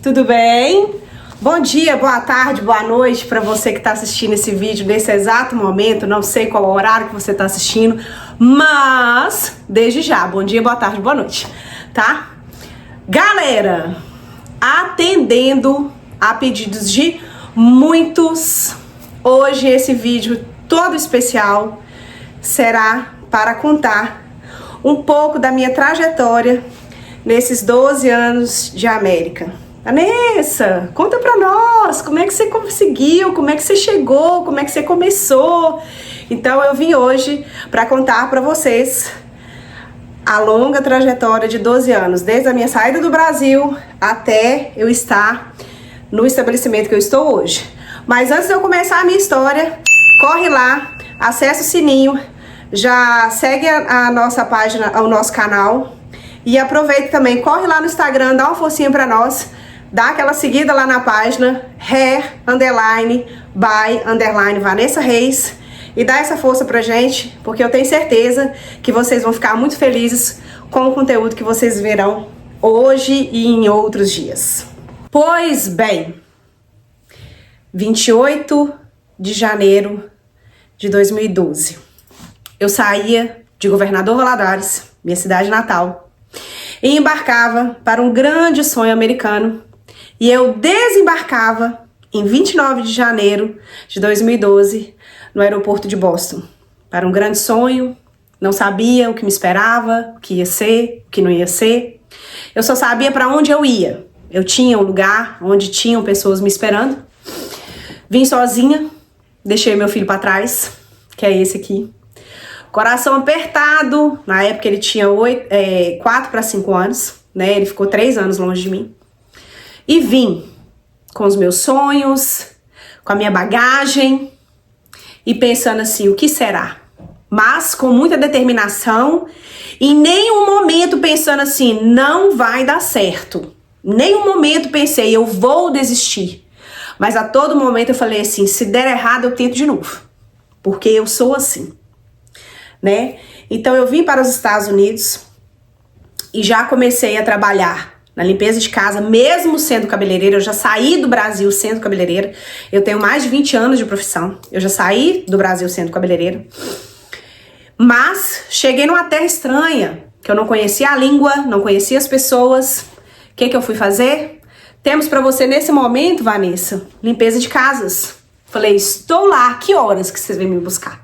tudo bem? Bom dia, boa tarde, boa noite para você que está assistindo esse vídeo nesse exato momento. Não sei qual o horário que você está assistindo, mas desde já, bom dia, boa tarde, boa noite, tá? Galera, atendendo a pedidos de muitos, hoje esse vídeo todo especial será para contar um pouco da minha trajetória nesses 12 anos de América. Vanessa, conta pra nós, como é que você conseguiu, como é que você chegou, como é que você começou. Então eu vim hoje para contar para vocês a longa trajetória de 12 anos, desde a minha saída do Brasil até eu estar no estabelecimento que eu estou hoje. Mas antes de eu começar a minha história, corre lá, acessa o sininho, já segue a nossa página, o nosso canal e aproveita também, corre lá no Instagram, dá uma forcinha pra nós. Dá aquela seguida lá na página hair_by_Vanessa Reis e dá essa força pra gente, porque eu tenho certeza que vocês vão ficar muito felizes com o conteúdo que vocês verão hoje e em outros dias. Pois bem, 28 de janeiro de 2012, eu saía de Governador Valadares, minha cidade natal, e embarcava para um grande sonho americano. E eu desembarcava em 29 de janeiro de 2012 no aeroporto de Boston para um grande sonho. Não sabia o que me esperava, o que ia ser, o que não ia ser. Eu só sabia para onde eu ia. Eu tinha um lugar onde tinham pessoas me esperando. Vim sozinha, deixei meu filho para trás, que é esse aqui. Coração apertado, na época ele tinha 4 para 5 anos, né? Ele ficou 3 anos longe de mim. E vim com os meus sonhos, com a minha bagagem e pensando assim, o que será? Mas com muita determinação, em nenhum momento pensando assim, não vai dar certo. Nenhum momento pensei, eu vou desistir. Mas a todo momento eu falei assim, se der errado eu tento de novo. Porque eu sou assim, né? Então eu vim para os Estados Unidos e já comecei a trabalhar na limpeza de casa, mesmo sendo cabeleireira. Eu já saí do Brasil sendo cabeleireira. Eu tenho mais de 20 anos de profissão. Eu já saí do Brasil sendo cabeleireira. Mas cheguei numa terra estranha, que eu não conhecia a língua, não conhecia as pessoas. O que eu fui fazer? Temos pra você nesse momento, Vanessa, limpeza de casas. Falei, estou lá, que horas que vocês vêm me buscar?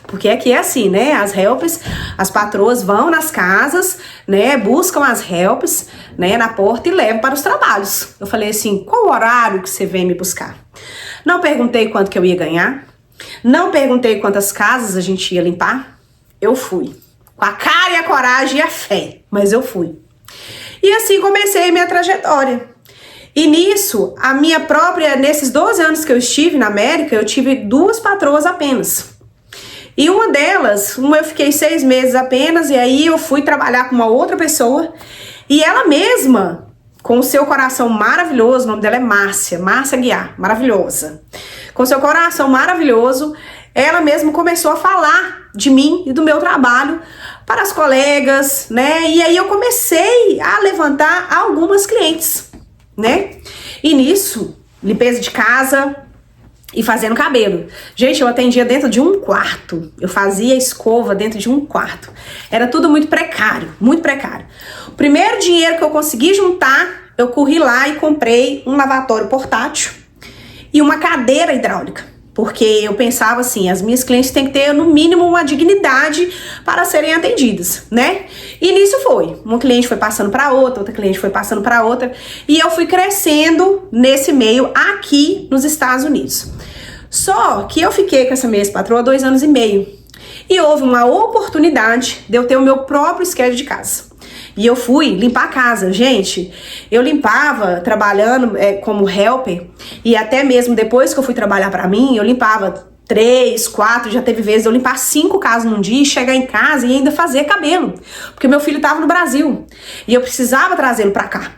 Porque aqui é assim, né? As helpers, as patroas vão nas casas, né? Buscam as helpers, né? Na porta e levam para os trabalhos. Eu falei assim, qual o horário que você vem me buscar? Não perguntei quanto que eu ia ganhar. Não perguntei quantas casas a gente ia limpar. Eu fui. Com a cara e a coragem e a fé. Mas eu fui. E assim comecei minha trajetória. E nisso, nesses 12 anos que eu estive na América, eu tive 2 patroas apenas. E uma delas, eu fiquei 6 meses apenas, e aí eu fui trabalhar com uma outra pessoa, e ela mesma, com o seu coração maravilhoso, o nome dela é Márcia Guiar, maravilhosa. Com seu coração maravilhoso, ela mesma começou a falar de mim e do meu trabalho para as colegas, né? E aí eu comecei a levantar algumas clientes, né? E nisso, limpeza de casa e fazendo cabelo. Gente, eu atendia dentro de um quarto. Eu fazia escova dentro de um quarto. Era tudo muito precário, muito precário. O primeiro dinheiro que eu consegui juntar, eu corri lá e comprei um lavatório portátil e uma cadeira hidráulica. Porque eu pensava assim, as minhas clientes têm que ter no mínimo uma dignidade para serem atendidas, né? E nisso foi. Uma cliente foi passando para outra cliente foi passando para outra. E eu fui crescendo nesse meio aqui nos Estados Unidos. Só que eu fiquei com essa mesma patroa 2 anos e meio. E houve uma oportunidade de eu ter o meu próprio schedule de casa. E eu fui limpar a casa. Gente, eu limpava trabalhando como helper. E até mesmo depois que eu fui trabalhar pra mim, eu limpava 3, 4, já teve vezes eu limpar 5 casas num dia, chegar em casa e ainda fazer cabelo. Porque meu filho tava no Brasil. E eu precisava trazê-lo pra cá.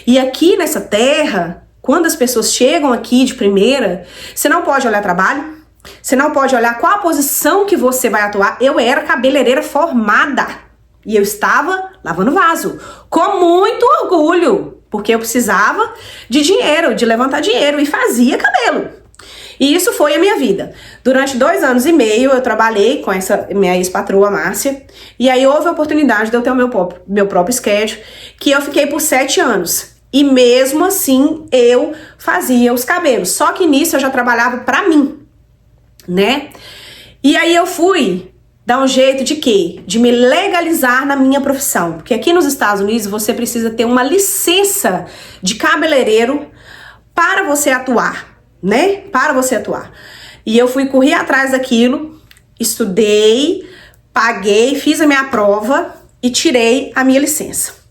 E aqui nessa terra, quando as pessoas chegam aqui de primeira, você não pode olhar trabalho, você não pode olhar qual a posição que você vai atuar. Eu era cabeleireira formada. E eu estava lavando vaso, com muito orgulho, porque eu precisava de dinheiro, de levantar dinheiro, e fazia cabelo. E isso foi a minha vida. Durante 2 anos e meio eu trabalhei com essa minha ex-patroa, Márcia, e aí houve a oportunidade de eu ter o meu próprio schedule, que eu fiquei por 7 anos. E mesmo assim eu fazia os cabelos, só que nisso eu já trabalhava pra mim, né? E aí eu fui dar um jeito de quê? De me legalizar na minha profissão. Porque aqui nos Estados Unidos você precisa ter uma licença de cabeleireiro para você atuar, né? Para você atuar. E eu fui correr atrás daquilo, estudei, paguei, fiz a minha prova e tirei a minha licença.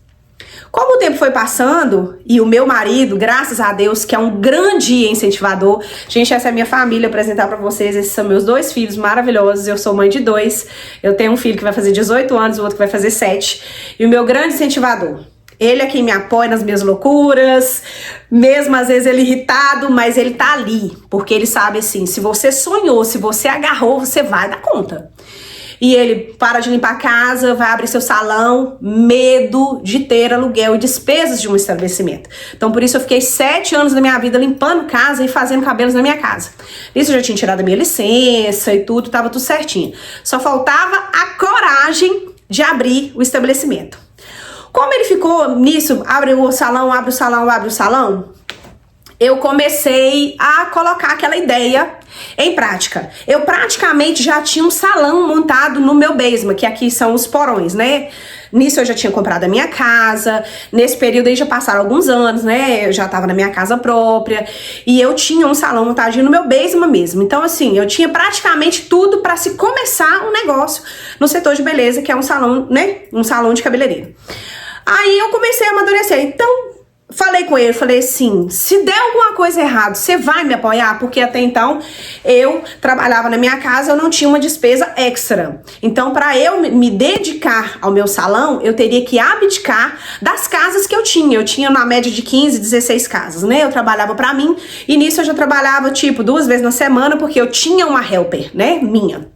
Como o tempo foi passando e o meu marido, graças a Deus, que é um grande incentivador. Gente, essa é a minha família, apresentar pra vocês. Esses são meus 2 filhos maravilhosos. Eu sou mãe de 2. Eu tenho um filho que vai fazer 18 anos, o outro que vai fazer 7. E o meu grande incentivador. Ele é quem me apoia nas minhas loucuras, mesmo às vezes ele irritado, mas ele tá ali. Porque ele sabe assim, se você sonhou, se você agarrou, você vai dar conta. E ele para de limpar a casa, vai abrir seu salão, medo de ter aluguel e despesas de um estabelecimento. Então por isso eu fiquei 7 anos da minha vida limpando casa e fazendo cabelos na minha casa. Isso eu já tinha tirado a minha licença e tudo, tava tudo certinho. Só faltava a coragem de abrir o estabelecimento. Como ele ficou nisso, abre o salão, abre o salão, abre o salão, eu comecei a colocar aquela ideia em prática. Eu praticamente já tinha um salão montado no meu basement, que aqui são os porões, né? Nisso eu já tinha comprado a minha casa. Nesse período aí já passaram alguns anos, né? Eu já tava na minha casa própria. E eu tinha um salão montadinho no meu basement mesmo. Então, assim, eu tinha praticamente tudo pra se começar um negócio no setor de beleza, que é um salão, né? Um salão de cabeleireiro. Aí eu comecei a amadurecer. Então, falei com ele, falei assim, se der alguma coisa errada, você vai me apoiar? Porque até então eu trabalhava na minha casa, eu não tinha uma despesa extra. Então, para eu me dedicar ao meu salão, eu teria que abdicar das casas que eu tinha. Eu tinha na média de 15, 16 casas, né? Eu trabalhava para mim e nisso eu já trabalhava tipo 2 vezes na semana, porque eu tinha uma helper, né? Minha.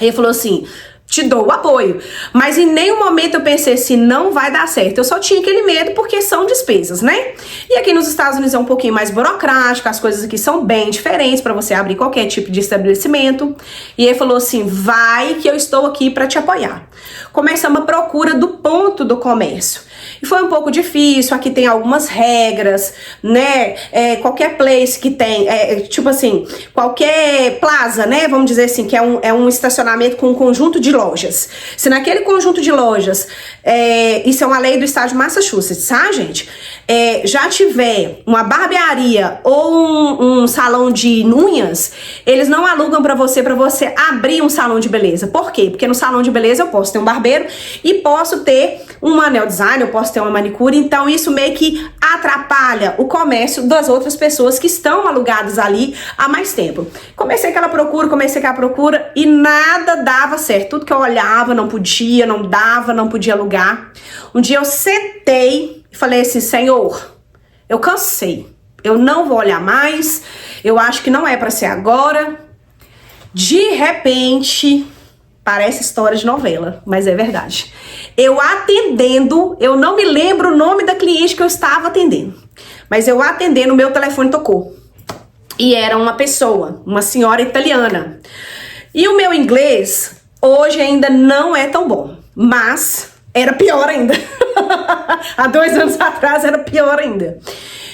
Ele falou assim, te dou o apoio. Mas em nenhum momento eu pensei assim, não vai dar certo. Eu só tinha aquele medo porque são despesas, né? E aqui nos Estados Unidos é um pouquinho mais burocrático, as coisas aqui são bem diferentes para você abrir qualquer tipo de estabelecimento. E ele falou assim, vai que eu estou aqui para te apoiar. Começamos a procura do ponto do comércio. E foi um pouco difícil, aqui tem algumas regras, né? Qualquer place que tem, tipo assim, qualquer plaza, né? Vamos dizer assim, que é um estacionamento com um conjunto de lojas. Se naquele conjunto de lojas, isso é uma lei do estado de Massachusetts, tá, gente? Já tiver uma barbearia ou um salão de unhas, eles não alugam pra você abrir um salão de beleza. Por quê? Porque no salão de beleza eu posso ter um barbeiro e posso ter um nail design, eu posso ter uma manicure, então isso meio que atrapalha o comércio das outras pessoas que estão alugadas ali há mais tempo. Comecei aquela procura e nada dava certo. Tudo que eu olhava não podia, não dava, não podia alugar. Um dia eu sentei e falei assim, Senhor, eu cansei, eu não vou olhar mais, eu acho que não é pra ser agora. De repente, parece história de novela, mas é verdade. Eu atendendo, eu não me lembro o nome da cliente que eu estava atendendo, mas eu atendendo, o meu telefone tocou. E era uma pessoa, uma senhora italiana. E o meu inglês, hoje ainda não é tão bom, mas era pior ainda. Há 2 anos atrás era pior ainda.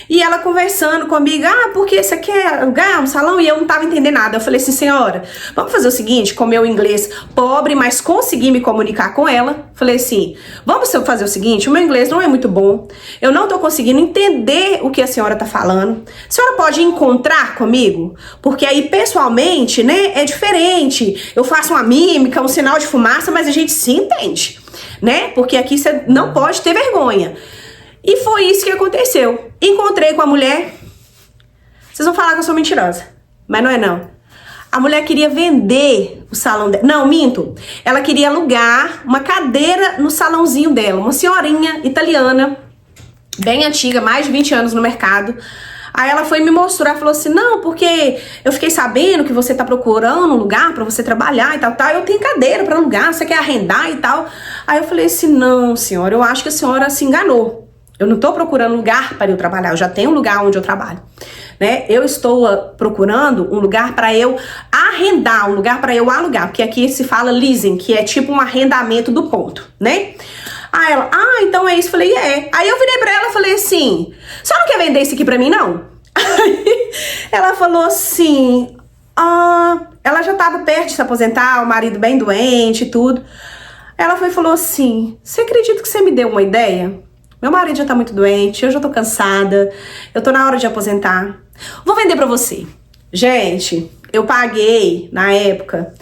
E ela conversando comigo, porque você quer alugar um salão? E eu não tava entendendo nada. Eu falei assim, senhora, vamos fazer o seguinte, com meu inglês pobre, mas consegui me comunicar com ela. Falei assim, vamos fazer o seguinte, o meu inglês não é muito bom, eu não tô conseguindo entender o que a senhora tá falando. A senhora pode encontrar comigo? Porque aí, pessoalmente, né, é diferente. Eu faço uma mímica, um sinal de fumaça, mas a gente se entende, né? Porque aqui você não pode ter vergonha. E foi isso que aconteceu. Encontrei com a mulher. Vocês vão falar que eu sou mentirosa, mas não é não. A mulher queria vender o salão dela. Não, minto. Ela queria alugar uma cadeira no salãozinho dela. Uma senhorinha italiana, bem antiga, mais de 20 anos no mercado. Aí ela foi me mostrar, falou assim, não, porque eu fiquei sabendo que você tá procurando um lugar pra você trabalhar e tal, tal. Eu tenho cadeira pra alugar, você quer arrendar e tal. Aí eu falei assim, não, senhora, eu acho que a senhora se enganou. Eu não tô procurando lugar para eu trabalhar, eu já tenho um lugar onde eu trabalho, né? Eu estou procurando um lugar para eu arrendar, um lugar para eu alugar, porque aqui se fala leasing, que é tipo um arrendamento do ponto, né? Aí ela, então é isso. Falei, é. Aí eu virei pra ela e falei assim, você não quer vender isso aqui pra mim, não? Aí ela falou assim, ela já tava perto de se aposentar, o marido bem doente e tudo. Ela foi e falou assim, você acredita que você me deu uma ideia? Meu marido já tá muito doente, eu já tô cansada, eu tô na hora de aposentar. Vou vender pra você. Gente, eu paguei, na época,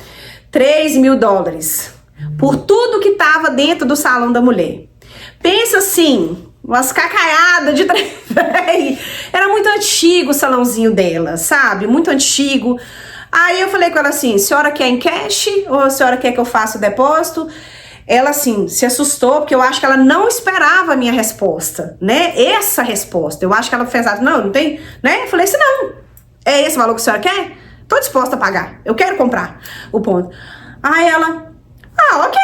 $3.000 por tudo que tava dentro do salão da mulher. Pensa assim, umas cacaiadas de trem. Era muito antigo o salãozinho dela, sabe? Muito antigo. Aí eu falei com ela assim, senhora quer em cash ou a senhora quer que eu faça o depósito? Ela, assim, se assustou, porque eu acho que ela não esperava a minha resposta, né? Essa resposta. Eu acho que ela fez, não tem, né? Eu falei assim, não, é esse o valor que a senhora quer? Tô disposta a pagar, eu quero comprar o ponto. Aí ela, ok.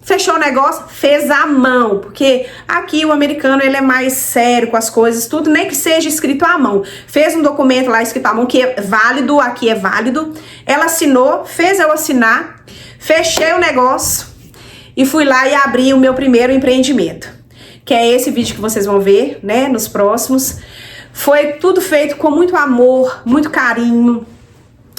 Fechou o negócio, fez à mão, porque aqui o americano, ele é mais sério com as coisas, tudo, nem que seja escrito à mão. Fez um documento lá escrito à mão, que é válido, aqui é válido. Ela assinou, fez eu assinar, fechei o negócio e fui lá e abri o meu primeiro empreendimento, que é esse vídeo que vocês vão ver, né, nos próximos. Foi tudo feito com muito amor, muito carinho.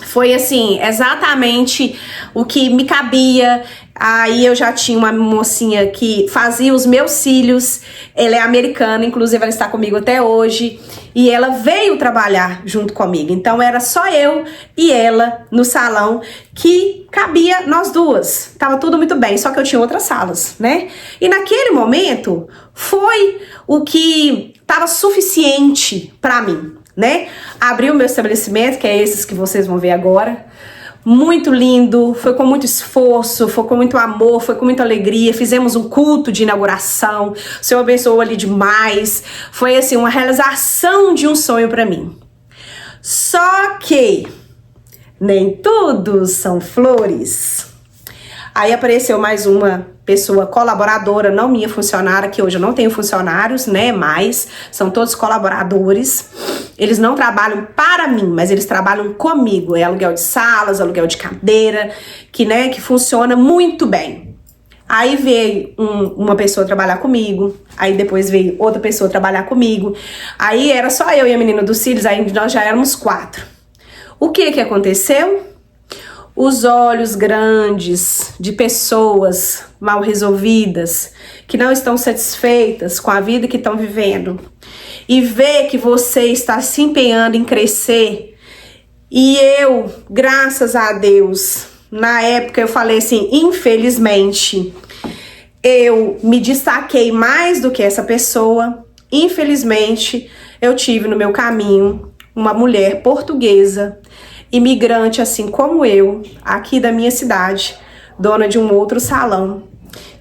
Foi assim, exatamente o que me cabia. Aí eu já tinha uma mocinha que fazia os meus cílios. Ela é americana, inclusive ela está comigo até hoje. E ela veio trabalhar junto comigo. Então era só eu e ela no salão, que cabia nós duas. Tava tudo muito bem, só que eu tinha outras salas, né? E naquele momento foi o que tava suficiente pra mim, né? Abri o meu estabelecimento, que é esses que vocês vão ver agora. Muito lindo, foi com muito esforço, foi com muito amor, foi com muita alegria. Fizemos um culto de inauguração, o Senhor abençoou ali demais. Foi assim, uma realização de um sonho pra mim. Só que nem tudo são flores. Aí apareceu mais uma pessoa colaboradora, não minha funcionária, que hoje eu não tenho funcionários, né, mas são todos colaboradores. Eles não trabalham para mim, mas eles trabalham comigo. É aluguel de salas, aluguel de cadeira, que funciona muito bem. Aí veio uma pessoa trabalhar comigo, aí depois veio outra pessoa trabalhar comigo. Aí era só eu e a menina dos cílios, aí nós já éramos 4. O que aconteceu? Os olhos grandes de pessoas mal resolvidas, que não estão satisfeitas com a vida que estão vivendo, e ver que você está se empenhando em crescer. E eu, graças a Deus, na época eu falei assim, infelizmente, eu me destaquei mais do que essa pessoa. Infelizmente, eu tive no meu caminho uma mulher portuguesa, imigrante assim como eu, aqui da minha cidade, dona de um outro salão,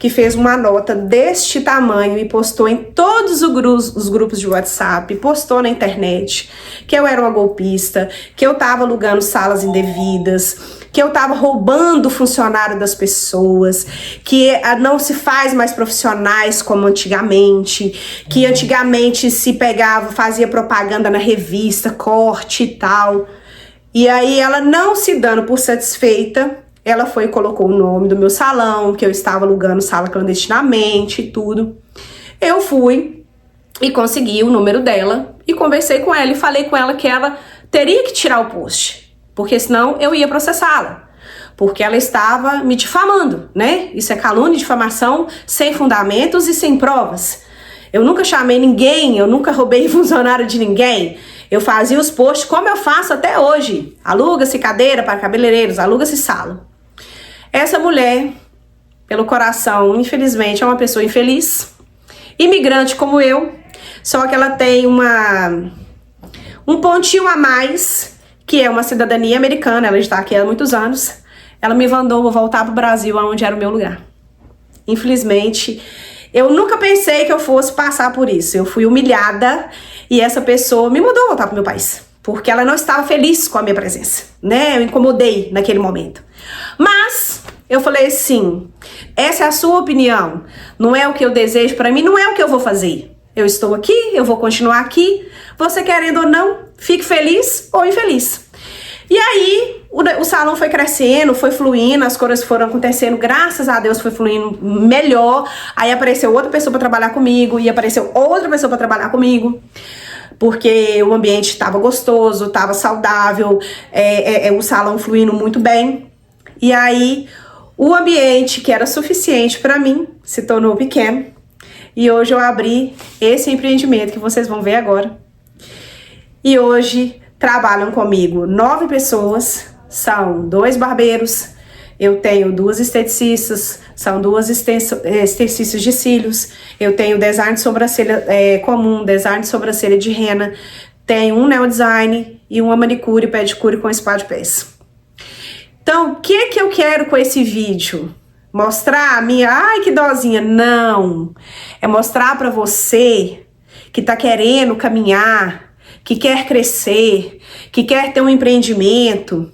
que fez uma nota deste tamanho e postou em todos os grupos de WhatsApp, postou na internet, que eu era uma golpista, que eu tava alugando salas indevidas, que eu tava roubando o funcionário das pessoas, que não se faz mais profissionais como antigamente, que antigamente se pegava, fazia propaganda na revista, corte e tal. E aí ela, não se dando por satisfeita, ela foi e colocou o nome do meu salão, que eu estava alugando sala clandestinamente e tudo. Eu fui e consegui o número dela e conversei com ela e falei com ela que ela teria que tirar o post, porque senão eu ia processá-la, porque ela estava me difamando, né? Isso é calúnia e difamação sem fundamentos e sem provas. Eu nunca chamei ninguém, eu nunca roubei funcionário de ninguém. Eu fazia os posts como eu faço até hoje. Aluga-se cadeira para cabeleireiros, aluga-se sala. Essa mulher, pelo coração, infelizmente, é uma pessoa infeliz. Imigrante como eu, só que ela tem um pontinho a mais, que é uma cidadania americana. Ela está aqui há muitos anos. Ela me mandou voltar para o Brasil, onde era o meu lugar. Infelizmente, eu nunca pensei que eu fosse passar por isso. Eu fui humilhada, E essa pessoa me mandou voltar pro meu país, porque ela não estava feliz com a minha presença, né? Eu incomodei naquele momento. Mas eu falei assim, essa é a sua opinião, não é o que eu desejo para mim, não é o que eu vou fazer. Eu estou aqui, eu vou continuar aqui, você querendo ou não, fique feliz ou infeliz. E aí, o salão foi crescendo, foi fluindo, as coisas foram acontecendo, graças a Deus foi fluindo melhor. Aí apareceu outra pessoa para trabalhar comigo, e apareceu outra pessoa para trabalhar comigo, porque o ambiente estava gostoso, estava saudável, o salão fluindo muito bem. E aí, o ambiente que era suficiente para mim se tornou pequeno. E hoje eu abri esse empreendimento que vocês vão ver agora. E hoje trabalham comigo 9 pessoas, são 2 barbeiros, eu tenho 2 esteticistas, são 2 esteticistas de cílios, eu tenho design de sobrancelha comum, design de sobrancelha de rena, tenho um nail design e uma manicure e pedicure com spa de pés. Então, o que eu quero com esse vídeo? Mostrar a minha, ai que dozinha, não, é mostrar pra você que tá querendo caminhar, que quer crescer, que quer ter um empreendimento.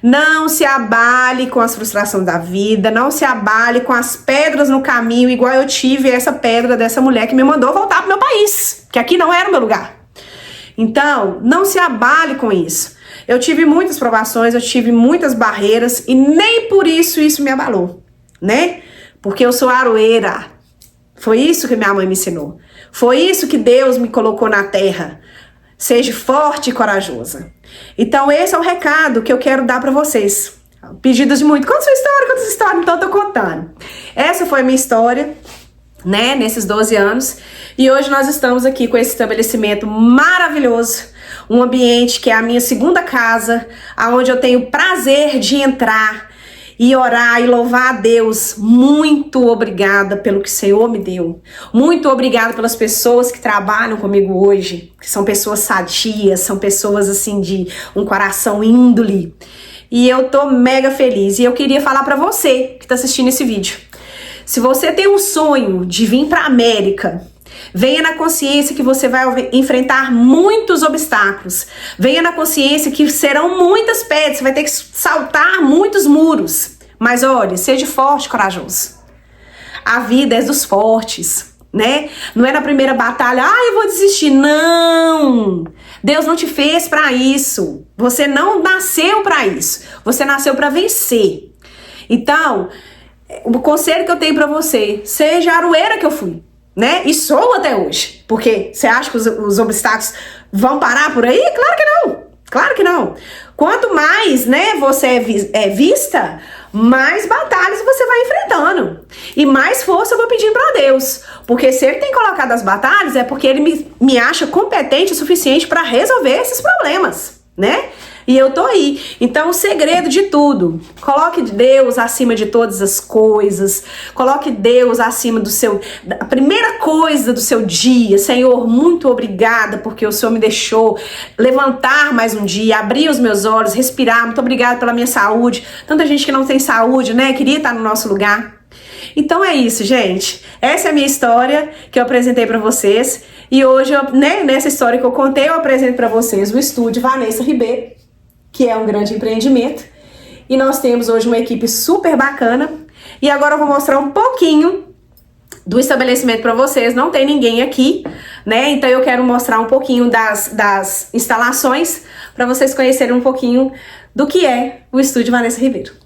Não se abale com as frustrações da vida, não se abale com as pedras no caminho, igual eu tive essa pedra dessa mulher que me mandou voltar pro meu país, que aqui não era o meu lugar. Então, não se abale com isso. Eu tive muitas provações, eu tive muitas barreiras e nem por isso me abalou, né? Porque eu sou aroeira. Foi isso que minha mãe me ensinou. Foi isso que Deus me colocou na terra. Seja forte e corajosa. Então esse é o recado que eu quero dar para vocês. Pedidos de muito. Conta sua história, então eu tô contando. Essa foi a minha história, né, nesses 12 anos. E hoje nós estamos aqui com esse estabelecimento maravilhoso. Um ambiente que é a minha segunda casa, aonde eu tenho prazer de entrar e orar e louvar a Deus. Muito obrigada pelo que o Senhor me deu. Muito obrigada pelas pessoas que trabalham comigo hoje, que são pessoas sadias, são pessoas assim de um coração índole. E eu tô mega feliz. E eu queria falar pra você que tá assistindo esse vídeo. Se você tem um sonho de vir pra América, venha na consciência que você vai enfrentar muitos obstáculos. Venha na consciência que serão muitas pedras, você vai ter que saltar muitos muros. Mas olha, seja forte e corajoso. A vida é dos fortes, né? Não é na primeira batalha, eu vou desistir. Não! Deus não te fez para isso. Você não nasceu para isso. Você nasceu para vencer. Então, o conselho que eu tenho para você, seja a aroeira que eu fui, né? E sou até hoje. Porque você acha que os obstáculos vão parar por aí? Claro que não. Claro que não. Quanto mais, né, você é vista, mais batalhas você vai enfrentando. E mais força eu vou pedindo para Deus. Porque se Ele tem colocado as batalhas, é porque Ele me acha competente o suficiente para resolver esses problemas, né? E eu tô aí. Então o segredo de tudo, coloque Deus acima de todas as coisas, coloque Deus acima da primeira coisa do seu dia. Senhor, muito obrigada porque o Senhor me deixou levantar mais um dia, abrir os meus olhos, respirar. Muito obrigada pela minha saúde. Tanta gente que não tem saúde, né? Queria estar no nosso lugar. Então é isso, gente. Essa é a minha história que eu apresentei pra vocês. E hoje, nessa história que eu contei, eu apresento pra vocês o estúdio Vanessa Ribeiro, que é um grande empreendimento. E nós temos hoje uma equipe super bacana. E agora eu vou mostrar um pouquinho do estabelecimento para vocês. Não tem ninguém aqui, né? Então eu quero mostrar um pouquinho das instalações para vocês conhecerem um pouquinho do que é o estúdio Vanessa Ribeiro.